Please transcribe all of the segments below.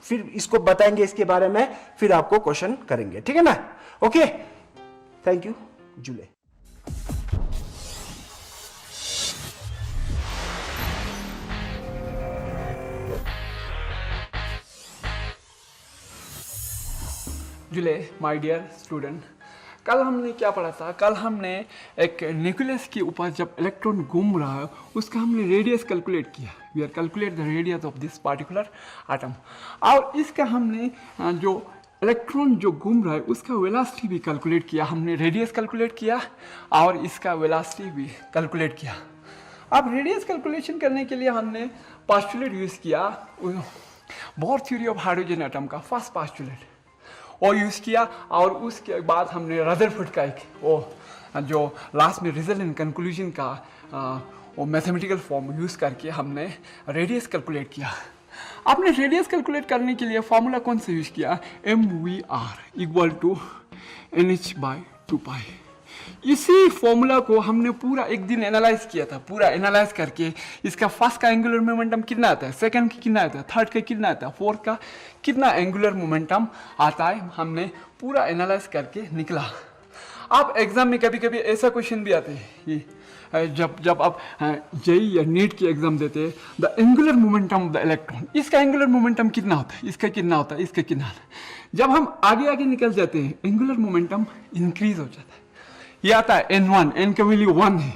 फिर इसको बताएंगे इसके बारे में, फिर आपको क्वेश्चन करेंगे, ठीक है ना? ओके, थैंक यू जुले। जुले माय डियर स्टूडेंट, कल हमने क्या पढ़ा था? कल हमने एक न्यूक्लियस के ऊपर जब इलेक्ट्रॉन घूम रहा है उसका हमने रेडियस कैलकुलेट किया। We are calculate the radius of this particular atom. और इसका हमने जो इलेक्ट्रॉन जो घूम रहा है उसका वेलोसिटी भी कैलकुलेट किया। हमने रेडियस कैलकुलेट किया और इसका वेलोसिटी भी कैलकुलेट किया। अब रेडियस कैलकुलेशन करने के लिए हमने पोस्टुलेट यूज़ किया, bore theory of hydrogen atom का फर्स्ट पोस्टुलेट वो यूज़ किया। और उसके बाद हमने रदरफोर्ड का एक वो जो लास्ट में रिजल्ट एंड कंक्लूजन का वो मैथमेटिकल फॉर्म यूज़ करके हमने रेडियस कैलकुलेट किया। आपने रेडियस कैलकुलेट करने के लिए फॉर्मूला कौन सा यूज़ किया? MVR equal to NH/2π। इसी फॉर्मूला को हमने पूरा एक दिन एनालाइज किया था। पूरा एनालाइज करके इसका फर्स्ट का एंगुलर मोमेंटम कितना आता है, सेकंड का कितना आता है, थर्ड का कितना आता है, फोर्थ का कितना एंगुलर मोमेंटम आता है, हमने पूरा एनालाइज करके निकला। अब एग्जाम में कभी कभी ऐसा क्वेश्चन भी आते हैं जब आप जेई या नीट की एग्जाम देते हैं, the angular momentum of the electron, इसका एंगुलर मोमेंटम कितना होता है, इसका कितना होता है, इसका कितना होता है। जब हम आगे आगे निकल जाते हैं एंगुलर मोमेंटम इंक्रीज हो जाता है। ये आता है N1, N का वैल्यू 1 है,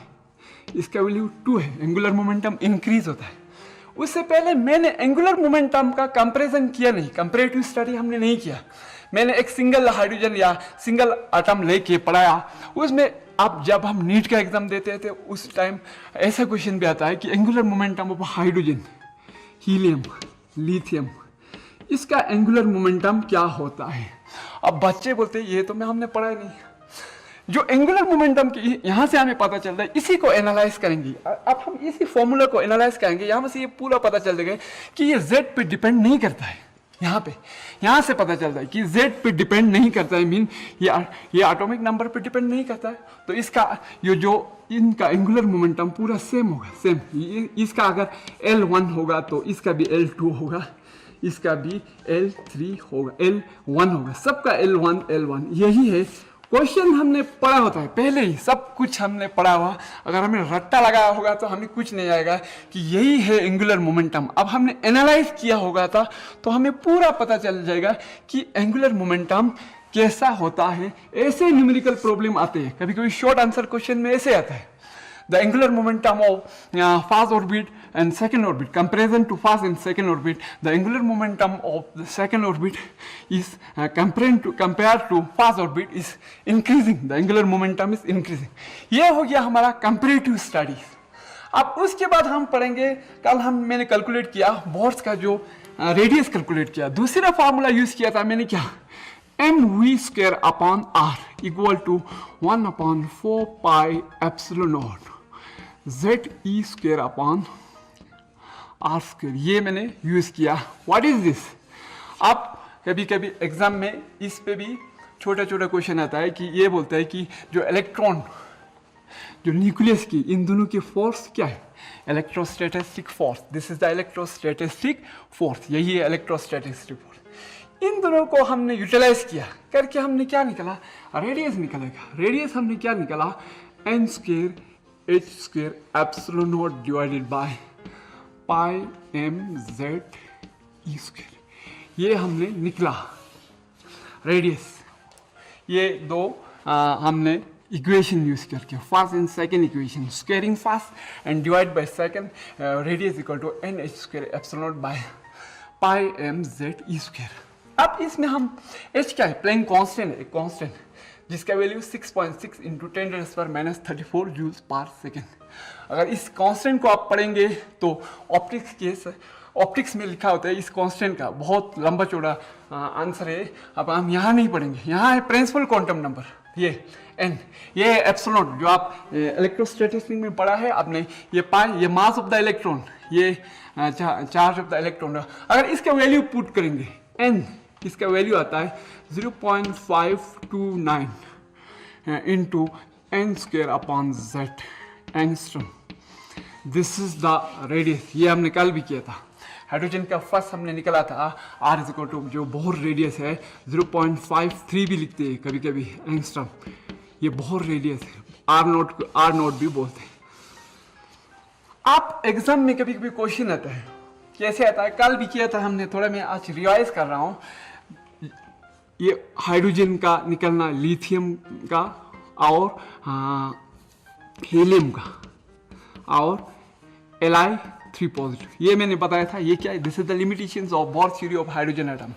इसका वैल्यू 2 है, एंगुलर मोमेंटम इंक्रीज होता है। उससे पहले मैंने एंगुलर मोमेंटम का कंपैरिजन किया नहीं, कंपैरेटिव स्टडी हमने नहीं किया। मैंने एक सिंगल हाइड्रोजन या सिंगल एटम लेके पढ़ाया। उसमें अब जब हम नीट का एग्जाम देते थे उस टाइम ऐसा क्वेश्चन भी आता है कि angular momentum of hydrogen, helium, lithium, इसका एंगुलर मोमेंटम क्या होता है। अब बच्चे बोलते हैं ये तो हमने पढ़ा ही नहीं। जो एंगुलर मोमेंटम की यहाँ से हमें पता चलता है, इसी को एनालाइज करेंगे। अब हम इसी फॉर्मूला को एनालाइज करेंगे, यहाँ से ये पूरा पता चल जाएगा कि ये जेड पे डिपेंड नहीं करता है। यहाँ से पता चलता है कि जेड पे डिपेंड नहीं करता है, मीन ये एटॉमिक नंबर पे डिपेंड नहीं करता है। तो इसका ये जो इनका एंगुलर मोमेंटम पूरा सेम होगा, सेम। इसका अगर L1 होगा तो इसका भी L2 होगा, इसका भी L3 होगा, L1 होगा, सबका L1 यही है। क्वेश्चन हमने पढ़ा होता है पहले ही, सब कुछ हमने पढ़ा हुआ। अगर हमें रट्टा लगाया होगा तो हमें कुछ नहीं आएगा कि यही है एंगुलर मोमेंटम। अब हमने एनालाइज किया होगा था तो हमें पूरा पता चल जाएगा कि एंगुलर मोमेंटम कैसा होता है। ऐसे न्यूमेरिकल प्रॉब्लम आते हैं, कभी कभी शॉर्ट आंसर क्वेश्चन में ऐसे आता है, the angular momentum of first orbit and second orbit, comparison to first and second orbit, the angular momentum of the second orbit is compared to first orbit is increasing, the angular momentum is increasing. ये हो गया हमारा comparative studies। अब उसके बाद हम पढ़ेंगे, कल मैंने कैलकुलेट किया बोर्स का जो रेडियस कैलकुलेट किया। दूसरा फार्मूला यूज किया था मैंने, क्या, mv²/r इक्वल टू 1/4πε0 ze²/r², ये मैंने यूज किया। What is this? अब कभी कभी एग्जाम में इस पे भी छोटा छोटा क्वेश्चन आता है कि ये बोलता है कि जो इलेक्ट्रॉन जो न्यूक्लियस की, इन दोनों की फोर्स क्या है, electrostatic force. This is the electrostatic force, यही है इलेक्ट्रोस्टैटिक फोर्स। इन दोनों को हमने यूटिलाइज किया करके हमने क्या निकला, रेडियस निकलेगा। रेडियस हमने क्या निकला, n²h²ε0 डिवाइडेड बाय πmze², ये हमने निकला रेडियस। ये दो हमने इक्वेशन यूज करके, first and second equation, squaring first and divide by second, radius equal to nh²ε0 by πmze²। अब इसमें हम h क्या है, प्लैंक कांस्टेंट है, कांस्टेंट जिसका value 6.6 into 10⁻³ joules per second. अगर इस कांस्टेंट को आप पढ़ेंगे तो ऑप्टिक्स में लिखा होता है इस कांस्टेंट का बहुत लंबा चौड़ा आंसर है। अब हम यहाँ नहीं पढ़ेंगे, यहाँ है प्रिंसिपल क्वांटम नंबर, ये n, ये एप्सिलॉन जो आप इलेक्ट्रोस्टैटिक्स में पढ़ा है आपने, ये पाई, ये मास ऑफ द इलेक्ट्रॉन, ये चार्ज ऑफ द इलेक्ट्रॉन। अगर इसका वैल्यू पुट करेंगे n, इसका वैल्यू आता है 0.529 into n²/z angstrom. This is the radius, ये हमने कल भी किया था। हाइड्रोजन का फर्स्ट हमने निकला था आर इज इक्वल टू जो बोहर रेडियस है 0.53 भी लिखते हैं कभी कभी एंगस्ट्रॉम, ये बोहर रेडियस है, आर नोट भी बोलते हैं। आप एग्जाम में कभी कभी क्वेश्चन आता है, कैसे आता है, कल भी किया था हमने, थोड़ा मैं आज रिवाइज कर रहा हूँ। ये हाइड्रोजन का निकलना, लिथियम का और हीलियम का और Li3 पॉजिटिव, ये मैंने बताया था। ये क्या है, this is the limitations of bore theory of hydrogen atom.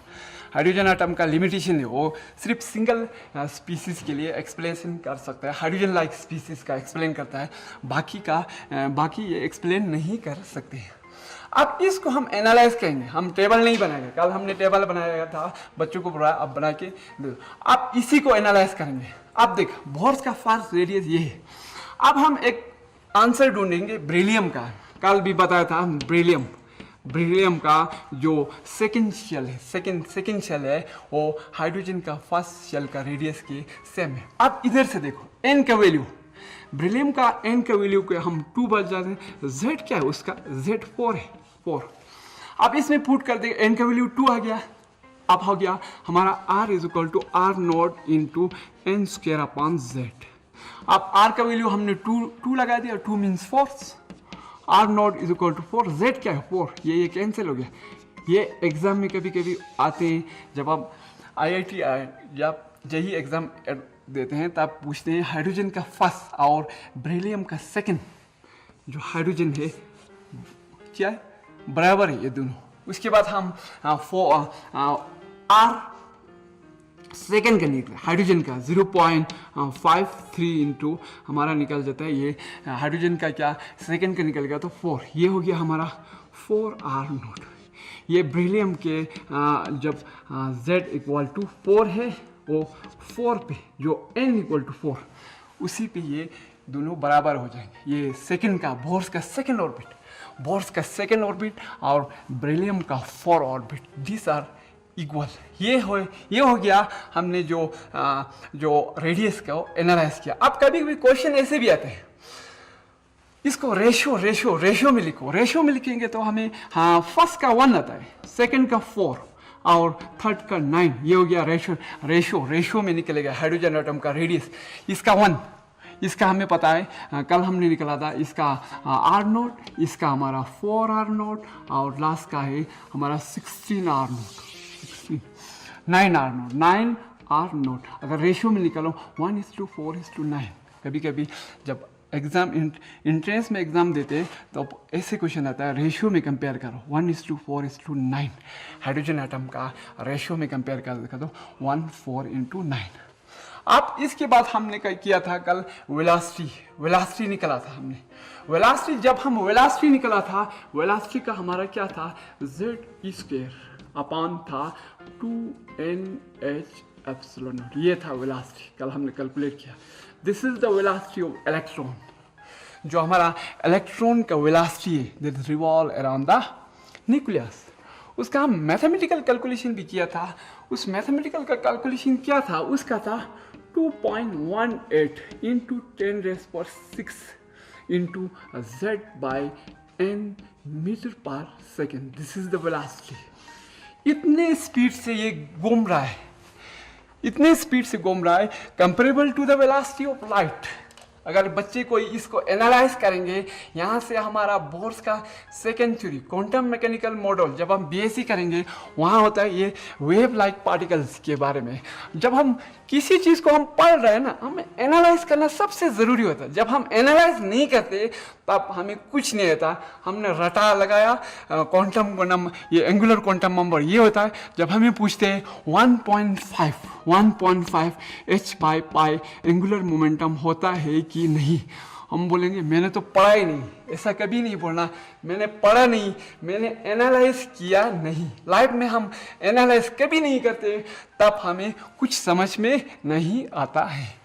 Hydrogen atom का लिमिटेशन है वो सिर्फ सिंगल स्पीसीज के लिए एक्सप्लेनेशन कर सकता है, हाइड्रोजन लाइक स्पीसीज का एक्सप्लेन करता है, बाकी ये एक्सप्लेन नहीं कर सकते हैं। अब इसको हम एनालाइज करेंगे, हम टेबल नहीं बनाएंगे, कल हमने टेबल बनाया था, बच्चों को पढ़ाया, अब बना के अब इसी को एनालाइज करेंगे। अब देख बोर्स का फर्स्ट रेडियस ये है। अब हम एक आंसर ढूंढेंगे बेरिलियम का, कल भी बताया था बेरिलियम का जो सेकंड शेल है, सेकंड शेल है वो हाइड्रोजन का फर्स्ट शेल का रेडियस के सेम है। अब इधर से देखो एन का वैल्यू, बेरिलियम का एन का वैल्यू के हम 2 बच जाते हैं, जेड क्या है उसका, जेड 4 है, 4। अब इसमें पुट कर देंगे, एन का वैल्यू 2 आ गया, अब हो गया हमारा R is equal to R naught into N square upon Z. अब R का वैल्यू हमने 2 लगा दिया, 2 means 4, R naught is equal to 4, Z क्या है 4, ये कैंसिल हो गया। ये एग्जाम में कभी कभी आते हैं, जब आप IIT या JEE एग्जाम देते हैं तब पूछते हैं हाइड्रोजन का फर्स्ट और बेरिलियम का सेकंड, जो हाइड्रोजन है क्या है, बराबर है ये दोनों। उसके बाद हम R सेकेंड का निकला हाइड्रोजन का 0.53 इंटू हमारा निकल जाता है, ये हाइड्रोजन का क्या सेकेंड का निकल गया तो 4, ये हो गया हमारा 4R नोट। ये बेरिलियम के जब Z इक्वल टू 4 है वो 4 पे जो N इक्वल टू 4 उसी पे ये दोनों बराबर हो जाएंगे। ये सेकेंड का बोर्स का सेकेंड ऑर्बिट और बेरिलियम का 4 ऑर्बिट, दिस आर इक्वल। ये हो गया हमने जो रेडियस का एनालाइज किया। अब कभी कभी क्वेश्चन ऐसे भी आते हैं, इसको रेशियो में लिखो, रेशियो में लिखेंगे तो हमें फर्स्ट का 1 आता है, सेकंड का 4 और थर्ड का 9, ये हो गया रेशियो में निकलेगा हाइड्रोजन एटम का रेडियस, इसका 1, इसका हमें पता है कल हमने निकला था, इसका R नोट, इसका हमारा 4R नोट और लास्ट का है हमारा 16R नोट, 9R नोट। अगर रेशियो में निकालो 1:4:9, कभी कभी जब एग्जाम इंट्रेंस में एग्जाम देते हैं तो ऐसे क्वेश्चन आता है, रेशियो में कंपेयर करो 1:4:9, हाइड्रोजन एटम का रेशियो में कंपेयर कर देखा तो 1:4:9। अब इसके बाद हमने किया था कल वेलोसिटी निकला था हमने। वेलोसिटी जब हम वेलोसिटी निकला था, वेलोसिटी का हमारा क्या था, z² अपॉन था 2NH एप्सिलॉन नॉट, ये था वेलोसिटी, कल हमने कैलकुलेट किया। This is the velocity of electron, जो हमारा इलेक्ट्रॉन का वेलोसिटी है that revolve around the nucleus. उसका हम मैथमेटिकल कैलकुलेशन भी किया था। उस मैथमेटिकल का कैलकुलेशन क्या था, उसका था 2.18 into 10⁶ into Z/N metre per second. This is the velocity. इतने स्पीड से ये घूम रहा है, comparable to the velocity of light. अगर बच्चे को इसको एनालाइज करेंगे, यहाँ से हमारा बोर्स का second theory quantum mechanical model जब हम बीएससी करेंगे, वहाँ होता है ये वेव लाइक पार्टिकल्स के बारे में। जब हम किसी चीज़ को हम पढ़ रहे हैं ना, हमें एनालाइज करना सबसे ज़रूरी होता है। जब हम एनालाइज नहीं करते तब हमें कुछ नहीं होता। हमने रटा लगाया क्वांटम ये एंगुलर क्वांटम नंबर ये होता है। जब हमें पूछते हैं 1.5 h/π एंगुलर मोमेंटम होता है कि नहीं, हम बोलेंगे मैंने तो पढ़ा ही नहीं। ऐसा कभी नहीं बोलना मैंने पढ़ा नहीं, मैंने एनालाइज किया नहीं। लाइफ में हम एनालाइज कभी नहीं करते, तब हमें कुछ समझ में नहीं आता है।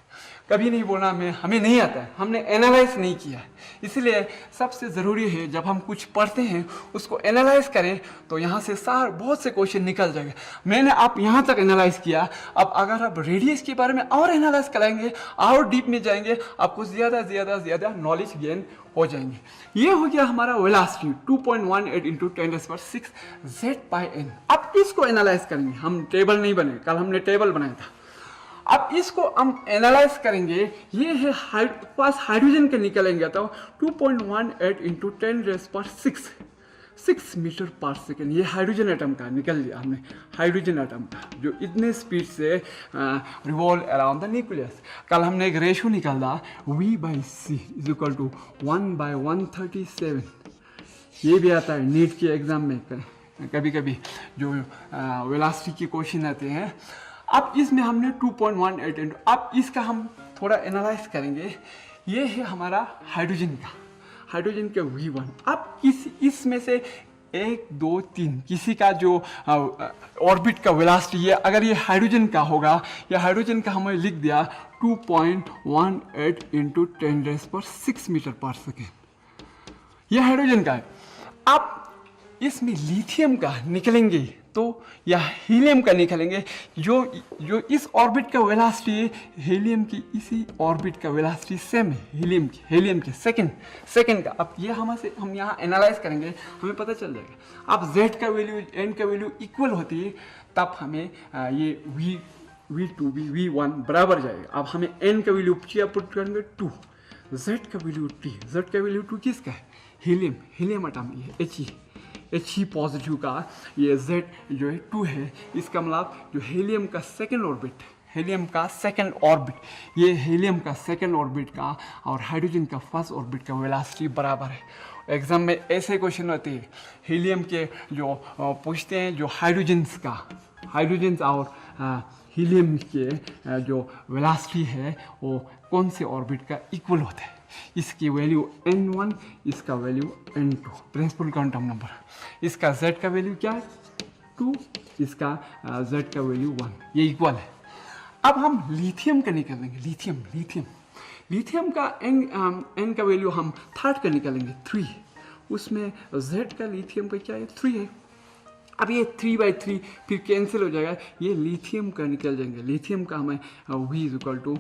कभी नहीं बोलना हमें नहीं आता है, हमने एनालाइज नहीं किया है। इसलिए सबसे ज़रूरी है जब हम कुछ पढ़ते हैं उसको एनालाइज करें, तो यहाँ से बहुत से क्वेश्चन निकल जाएंगे। मैंने आप यहाँ तक एनालाइज किया, अब अगर आप रेडियस के बारे में और एनालाइज करेंगे, और डीप में जाएंगे, आपको ज़्यादा नॉलेज गेन हो जाएंगे। ये हो गया हमारा वेलोसिटी 2.18 इंटू 10⁶ Z/n। अब इसको एनालाइज करेंगे, हम टेबल नहीं बने, कल हमने टेबल बनाया था। अब इसको हम एनालाइज करेंगे, ये है पास हाइड्रोजन के निकलेंगे तो 2.18 इंटू 10⁶ मीटर पर सेकेंड, ये हाइड्रोजन एटम का निकल लिया हमने, हाइड्रोजन एटम का जो इतने स्पीड से रिवॉल्व अराउंड द न्यूक्लियस। कल हमने एक रेशो निकाला V/c इज इक्वल टू 1/137। ये भी आता है नीट के एग्जाम में, कभी कभी जो वेलोसिटी के क्वेश्चन आते हैं। अब इसमें हमने 2.18 इंटू, अब इसका हम थोड़ा एनालाइज करेंगे। ये है हमारा हाइड्रोजन का V1। अब इसमें से 1 2 3 किसी का जो ऑर्बिट का वेलोसिटी है, अगर ये हाइड्रोजन का होगा, या हाइड्रोजन का हमें लिख दिया 2.18 इंटू 10⁶ मीटर पर सेकेंड, ये हाइड्रोजन का है। अब इसमें लिथियम का निकलेंगे तो या हीलियम का निकलेंगे, जो इस ऑर्बिट का वेलोसिटी है, हीलियम की इसी ऑर्बिट का वेलोसिटी सेम है हीलियम के सेकंड का। अब ये हम यहाँ एनालाइज करेंगे, हमें पता चल जाएगा। अब Z का वैल्यू N का वैल्यू इक्वल होती है, तब हमें ये V2 V1 बराबर जाएगा। अब हमें N का वैल्यू पुट करेंगे 2, Z का वैल्यू 3, Z का वैल्यू 2 किसका है? हीलियम एटम, ये He पॉजिटिव का ये Z जो है 2 है। इसका मतलब जो हीलियम का सेकेंड ऑर्बिट, ये हीलियम का सेकेंड ऑर्बिट का और हाइड्रोजन का फर्स्ट ऑर्बिट का वेलोसिटी बराबर है। एग्जाम में ऐसे क्वेश्चन होते हैं, हीलियम के जो पूछते हैं, जो हाइड्रोजन और हीलियम के जो वेलोसिटी है वो कौन से ऑर्बिट का इक्वल होता है। इसकी वैल्यू N1, इसका value N2, principal quantum number. इसका Z का वैल्यू क्या है 2, इसका Z का वैल्यू 1, ये इक्वल है। अब हम लिथियम का निकालेंगे, लिथियम का N का वैल्यू हम थर्ड का निकालेंगे 3, उसमें Z का लिथियम का क्या है 3 है। अब ये 3/3 फिर कैंसिल हो जाएगा, ये लिथियम का निकल जाएंगे। लिथियम का हमें V is equal to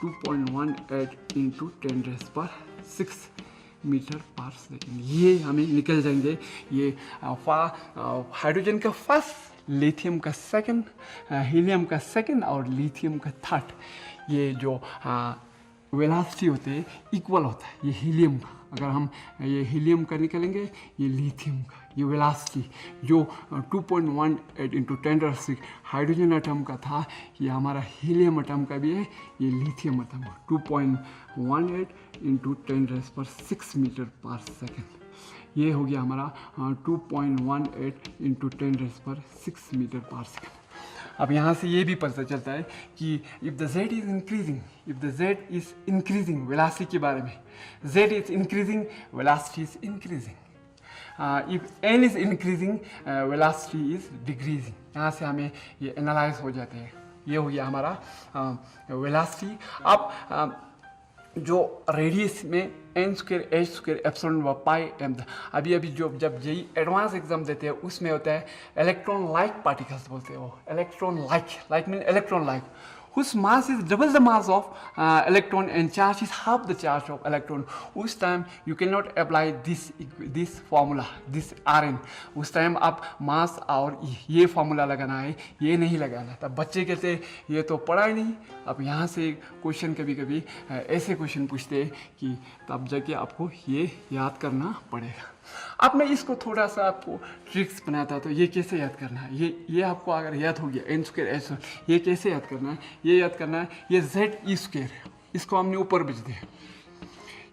2.18 into 10⁶ metre per second, ये हमें निकल जाएंगे। ये हाइड्रोजन का फर्स्ट, लिथियम का सेकंड, हीलियम का सेकंड और लिथियम का थर्ड, ये जो वेलोसिटी होते हैं इक्वल होता है। ये हीलियम का, अगर हम ये हीलियम का निकलेंगे, ये लिथियम का, ये वेलोसिटी जो 2.18 इंटू 10⁶ हाइड्रोजन एटम का था, ये हमारा हीलियम एटम का भी है, ये लिथियम एटम का 2.18 इंटू 10⁶ मीटर पर सेकेंड। ये हो गया हमारा 2.18 इंटू 10⁶ मीटर पर सेकेंड। अब यहाँ से ये भी पता चलता है कि if the Z is increasing velocity के बारे में, Z is increasing, velocity is increasing. If N is increasing, velocity is decreasing. यहाँ से हमें ये एनालाइज हो जाते हैं। ये हो गया हमारा वेलोसिटी। अब जो रेडियस में n² h² एप्सिलॉन व पाई m, अभी जब जेई एडवांस एग्जाम देते हैं उसमें होता है इलेक्ट्रॉन लाइक पार्टिकल्स बोलते हैं वो, electron like mean electron like whose mass is double the mass of electron and charge is half the charge of electron. उस time you cannot apply this formula, this Rn। उस time आप मास और ये formula लगाना है, ये नहीं लगाना। तब बच्चे कहते ये तो पढ़ा ही नहीं। अब यहाँ से क्वेश्चन कभी ऐसे क्वेश्चन पूछते हैं कि तब जाके आपको ये याद करना पड़ेगा। अब मैं इसको थोड़ा सा आपको ट्रिक्स बनाता, तो ये कैसे याद करना है, ये आपको अगर याद हो गया n² h², ये कैसे याद करना है, ये याद करना है, ये Z E², इसको हमने ऊपर भेज दिया।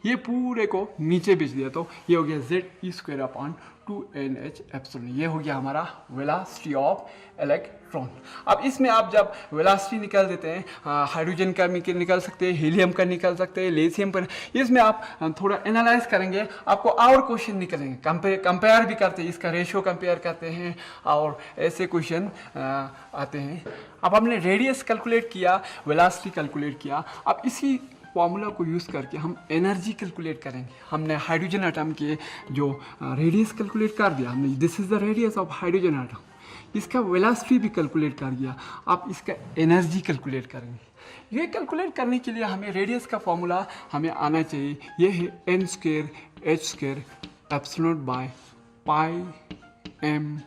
ये पूरे को नीचे भेज दिया तो ये हो गया Z² अपॉन 2NH एप्सिलॉन। ये हो गया हमारा वेलोसिटी ऑफ इलेक्ट्रॉन। अब इसमें आप जब वेलोसिटी निकाल देते हैं, हाइड्रोजन का निकल सकते हैं, हीलियम का निकल सकते हैं, लिथियम का, इसमें आप थोड़ा एनालाइज करेंगे आपको और क्वेश्चन निकलेंगे। कंपेयर भी करते हैं, इसका रेशियो कंपेयर करते हैं और ऐसे क्वेश्चन आते हैं। अब हमने रेडियस कैलकुलेट किया, वेलोसिटी कैलकुलेट किया, अब इसी फॉर्मूला को यूज़ करके हम एनर्जी कैलकुलेट करेंगे। हमने हाइड्रोजन एटम के जो रेडियस कैलकुलेट कर दिया हमने, this is the radius of hydrogen atom, इसका वेलोसिटी भी कैलकुलेट कर दिया। आप इसका एनर्जी कैलकुलेट करेंगे। ये कैलकुलेट करने के लिए हमें रेडियस का फॉर्मूला हमें आना चाहिए। ये है n² h² epsilon by pi m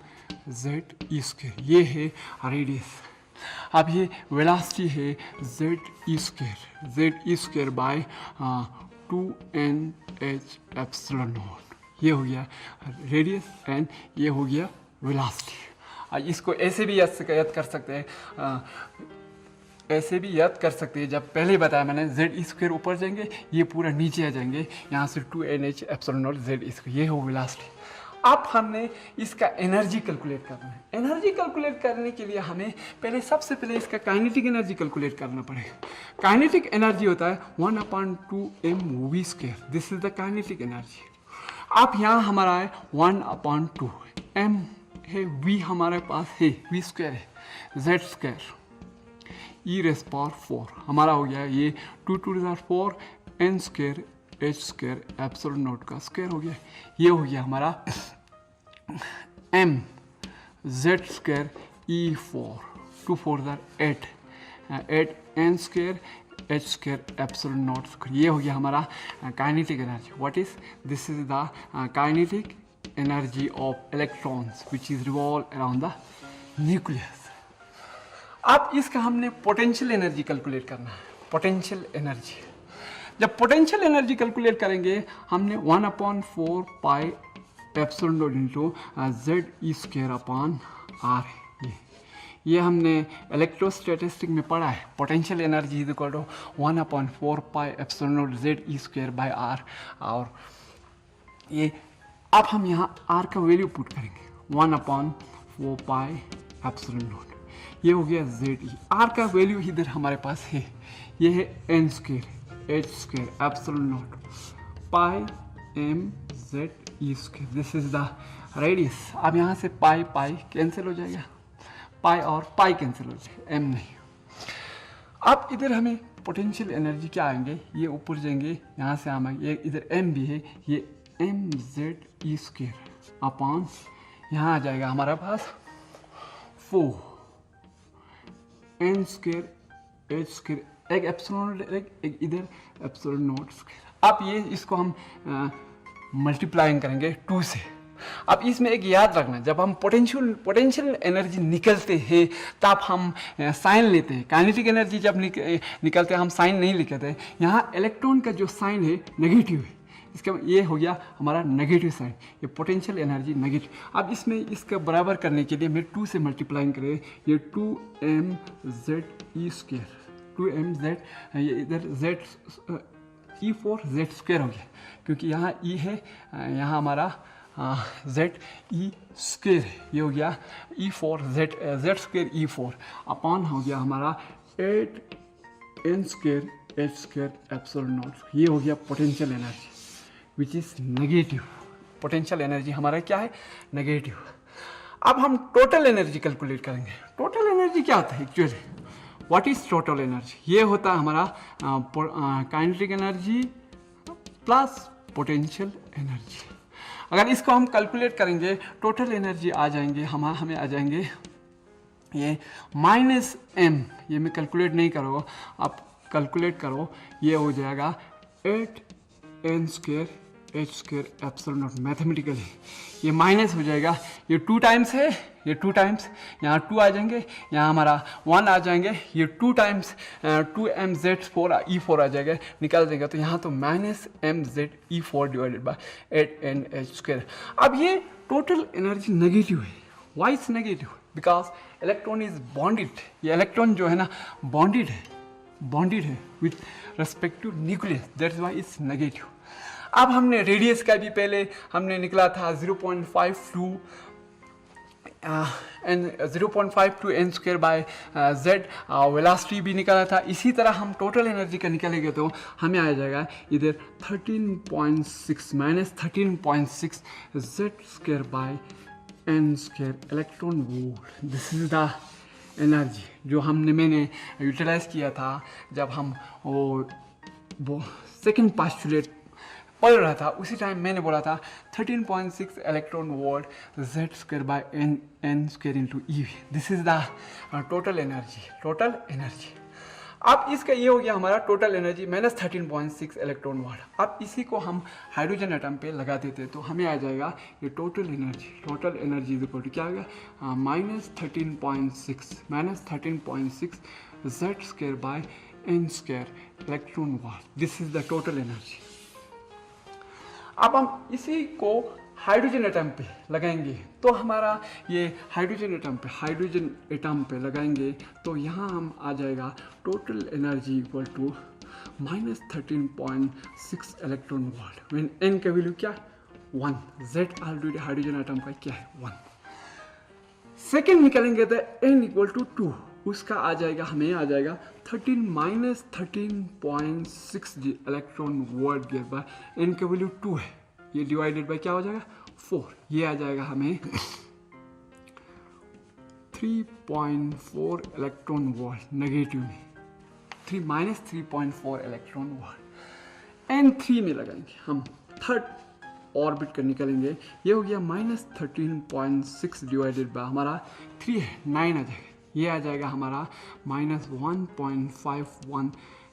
z²। ये है रेडियस। अब ये वेलोसिटी है Z² bye 2NH epsilon not. ये हो गया रेडियस एंड ये हो गया वेलोसिटी। इसको ऐसे भी याद कर सकते हैं, ऐसे भी याद कर सकते हैं। जब पहले बताया मैंने Z² ऊपर जाएंगे, ये पूरा नीचे आ जाएंगे, यहाँ से 2NH एप्सिलॉन नॉट Z²। ये हो वेलोसिटी। अब हमने इसका एनर्जी कैलकुलेट करना है। एनर्जी कैलकुलेट करने के लिए हमें सबसे पहले इसका काइनेटिक एनर्जी कैलकुलेट करना पड़ेगा। काइनेटिक एनर्जी होता है 1/2mv²। This is the kinetic energy. अब यहाँ हमारा है 1/2 m है, v हमारे पास है v² है, z² e⁴ हमारा हो गया ये 2 to the 4 n² h² epsilon not का स्क्वायर हो गया। ये हो गया हमारा m z² e⁴ 2 4 8 n² h² epsilon not square. ये हो गया हमारा kinetic energy. What is this? Is the kinetic energy of electrons which is revolve around the nucleus. अब इसका हमने पोटेंशियल एनर्जी कैलकुलेट करना है। पोटेंशियल एनर्जी, जब पोटेंशियल एनर्जी कैलकुलेट करेंगे हमने 1/4 pi epsilon naught into Z² upon R। ये हमने इलेक्ट्रोस्टैटिस्टिक में पढ़ा है। Potential energy is equal to 1/4 pi epsilon naught Z² by R। और ये अब हम यहाँ R का वैल्यू पुट करेंगे 1/4 पाई एप्सिलॉन नॉट। ये हो गया ZE। R का वैल्यू इधर हमारे पास है, ये है n² h² epsilon not pi m z²। This is the radius. अब यहाँ से पाई कैंसिल हो जाएगा, पाई और पाई कैंसिल हो जाएगा, m नहीं। अब इधर हमें पोटेंशियल एनर्जी क्या आएंगे, ये ऊपर जाएंगे, यहाँ से हम ये इधर m भी है, ये mz² अपॉन यहाँ आ जाएगा हमारा पास 4 n² h², एक एप्सिलॉन एक इधर एप्सिलॉन नॉट स्क्वायर। अब ये इसको हम मल्टीप्लाइंग करेंगे 2 से। अब इसमें एक याद रखना, जब हम पोटेंशियल एनर्जी निकलते हैं तब हम साइन लेते हैं। काइनेटिक एनर्जी जब निकलते हैं हम साइन नहीं लिखते। यहाँ इलेक्ट्रॉन का जो साइन है नेगेटिव है, इसका ये हो गया हमारा नेगेटिव साइन, ये पोटेंशियल एनर्जी नेगेटिव। अब इसमें इसका बराबर करने के लिए मैं 2 से मल्टीप्लाइंग करें, ये 2mze², 2mz, ये इधर e⁴ z² हो गया, क्योंकि यहाँ e है, यहाँ हमारा z e² है। ये हो गया e⁴ z² e⁴ अपॉन हो गया हमारा 8n² h² एप्सिलॉन नॉट। ये हो गया potential energy which is negative. Potential energy हमारा क्या है, नेगेटिव। अब हम टोटल एनर्जी कैलकुलेट करेंगे। टोटल एनर्जी क्या होता है actually, what is total energy? ये होता है हमारा kinetic energy plus potential energy. अगर इसको हम कैलकुलेट करेंगे टोटल एनर्जी आ जाएंगे हमें आ जाएंगे ये -m। ये मैं कैलकुलेट नहीं करूँगा, आप कैलकुलेट करो, ये हो जाएगा 8n² h² epsilon not. Mathematically ये माइनस हो जाएगा, ये 2 टाइम्स है, ये 2 टाइम्स, यहाँ 2 आ जाएंगे, यहाँ हमारा 1 आ जाएंगे, ये 2 टाइम्स 2mz4 e⁴ आ जाएगा, निकाल देंगे तो यहाँ तो -mz e⁴ divided by 8nh²। अब ये टोटल एनर्जी नेगेटिव है। Why is negative? Because electron is bonded. ये इलेक्ट्रॉन जो है ना बॉन्डेड है with respect to nucleus, that's why it's negative. अब हमने रेडियस का भी पहले हमने निकला था 0.5 n square by Z, velocity भी निकाला था। इसी तरह हम टोटल एनर्जी का निकालेंगे तो हमें आ जाएगा इधर 13.6 minus 13.6 Z square by n square electron volt. This is the energy जो मैंने यूटिलाइज किया था जब हम वो सेकेंड पास्टुलेट पढ़ रहा था। उसी टाइम मैंने बोला था 13.6 electron volt Z square by n square into e. This is the total energy. अब इसका ये हो गया हमारा total energy minus 13.6 electron volt. अब इसी को हम हाइड्रोजन एटम पे लगा देते तो हमें आ जाएगा ये total energy is equal to क्या हो गया minus 13.6 Z square by n square electron volt. This is the total energy. अब हम इसी को हाइड्रोजन एटम पे लगाएंगे तो हमारा ये हाइड्रोजन एटम पे लगाएंगे तो यहाँ हम आ जाएगा total energy equal to minus 13.6 electron volt when n का वैल्यू क्या 1, जेड ऑलरेडी हाइड्रोजन एटम का क्या है 1। सेकेंड निकालेंगे तो एन इक्वल टू 2, उसका हमें आ जाएगा 13.6 electron volt give by n का वैल्यू 2 है, ये डिवाइडेड बाय क्या हो जाएगा 4, ये आ जाएगा हमें 3.4 इलेक्ट्रॉन वोल्ट नेगेटिव में 3.4 इलेक्ट्रॉन वोल्ट। एन 3 में लगाएंगे हम थर्ड ऑर्बिट का निकालेंगे, ये हो गया माइनस 13.6 डिवाइडेड बाय हमारा 3 है 9 आ जाएगा, ये आ जाएगा हमारा माइनस 1.51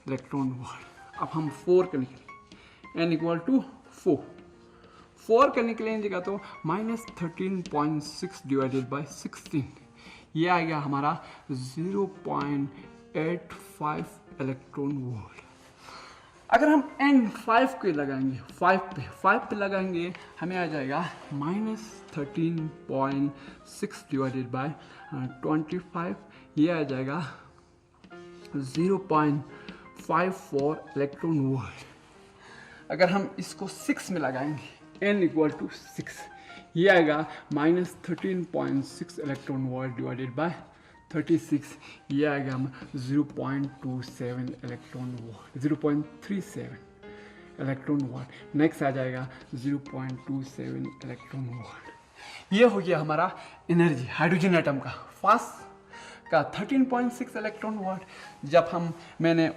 इलेक्ट्रॉन वोल्ट। अब हम 4 का निकलेंगे एन इक्वल टू 4 का निकलेंगे तो माइनस 13.6 डिवाइडेड बाय 16, ये आ गया हमारा 0.85 इलेक्ट्रॉन वोल्ट। अगर हम एन 5 के लगाएंगे 5 पे लगाएंगे हमें आ जाएगा माइनस 13.6 डिवाइडेड बाय 25, ये आ जाएगा 0.54 इलेक्ट्रॉन वोल्ट। अगर हम इसको 6 में लगाएंगे एन इक्वल टू 6, ये आएगा minus 13.6 electron volt divided by 36, ये आएगा 0.27 electron volt 0.37 electron volt. Next आ जाएगा 0.27 इलेक्ट्रॉन वोल्ट। ये हो गया हमारा एनर्जी हाइड्रोजन एटम का फर्स्ट का 13.6 इलेक्ट्रॉन वोल्ट। जब मैंने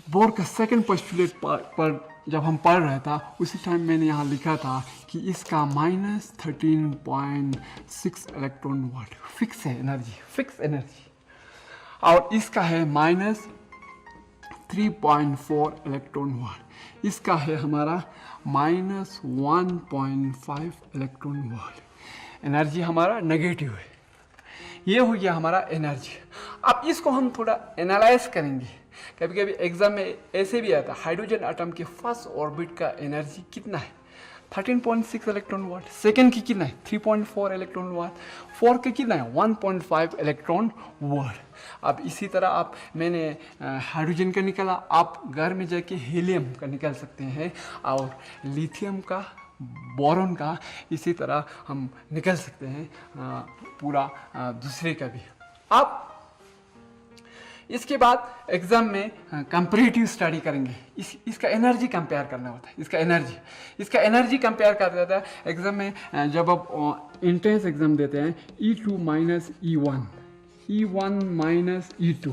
बोर का सेकंड पोस्टुलेट पर जब हम पढ़ रहा था उसी टाइम मैंने यहाँ लिखा था कि इसका minus 13.6 electron volt fix energy और इसका है माइनस 3.4 इलेक्ट्रॉन वोल्ट, इसका है हमारा माइनस 1.5 इलेक्ट्रॉन वोल्ट। एनर्जी हमारा नेगेटिव है, ये हो गया हमारा एनर्जी। अब इसको हम थोड़ा एनालाइज करेंगे। कभी कभी एग्जाम में ऐसे भी आता है हाइड्रोजन एटम के फर्स्ट ऑर्बिट का एनर्जी कितना है 13.6 इलेक्ट्रॉन वोल्ट, सेकेंड की कितना है 3.4 इलेक्ट्रॉन वोल्ट, फोर्थ का कितना है 1.5 इलेक्ट्रॉन वोल्ट। अब इसी तरह मैंने हाइड्रोजन का निकाला, आप घर में जाके हीलियम का निकाल सकते हैं और लिथियम का, बोरॉन का, इसी तरह हम निकाल सकते हैं पूरा दूसरे का भी। अब इसके बाद एग्जाम में कंपैरेटिव स्टडी करेंगे, इसका एनर्जी कंपेयर करना होता है। इसका एनर्जी कंपेयर कर देता है एग्जाम में। जब आप एंट्रेंस एग्जाम देते हैं E2 minus E1 minus E2,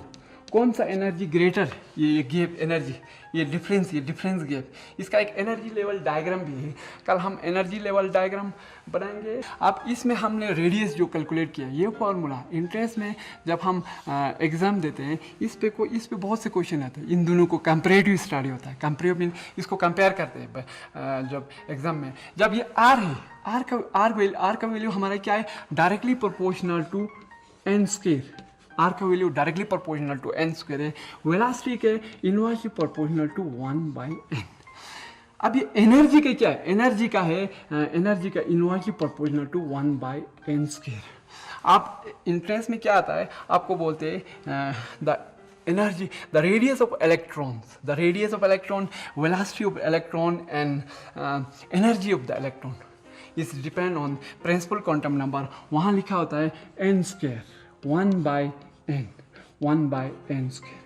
कौन सा एनर्जी ग्रेटर, ये गैप एनर्जी, ये डिफरेंस गैप, इसका एक एनर्जी लेवल डायग्राम भी है। कल हम एनर्जी लेवल डायग्राम बनाएंगे। अब इसमें हमने रेडियस जो कैलकुलेट किया, ये फॉर्मूला एंट्रेंस में जब हम एग्जाम देते हैं इस पे बहुत से क्वेश्चन आते हैं। इन दोनों को कंपैरेटिव स्टडी होता है। कंपैरेटिव मीन इसको कंपेयर करते हैं जब एग्जाम में। जब ये आर है, आर का वैल्यू हमारा क्या है directly proportional to n square, r का value directly proportional to n square है। वेलोसिटी के इनवर्सली प्रोपोर्शनल टू 1/n। अब ये एनर्जी का क्या है, एनर्जी का inversely proportional to 1/n square. आप इंट्रेंस में क्या आता है, आपको बोलते हैं the energy, the radius of electrons, the radius of electron, velocity of electron, and energy of the electron is depend on principal quantum number. वहाँ लिखा होता है n square, 1 by n square.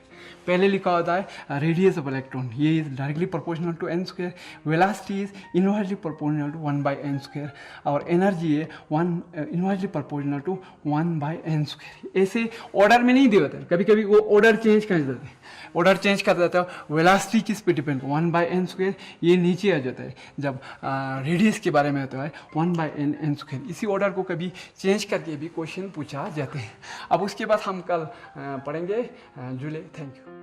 पहले लिखा होता है रेडियस ऑफ इलेक्ट्रॉन, ये is directly proportional to n square, velocity is inversely proportional to 1 by n square, और एनर्जी है inversely proportional to 1 by n square. ऐसे ऑर्डर में नहीं दिए होते, कभी कभी वो ऑर्डर चेंज कर देते हैं, ऑर्डर चेंज कर देता है. वेलोसिटी किस पे डिपेंड, 1 by n स्क्वायर, ये नीचे आ जाता है जब रेडियस के बारे में होता है 1 by n स्क्वायर. इसी ऑर्डर को कभी चेंज करके भी क्वेश्चन पूछा जाते हैं. अब उसके बाद हम कल पढ़ेंगे जुले. Thank you.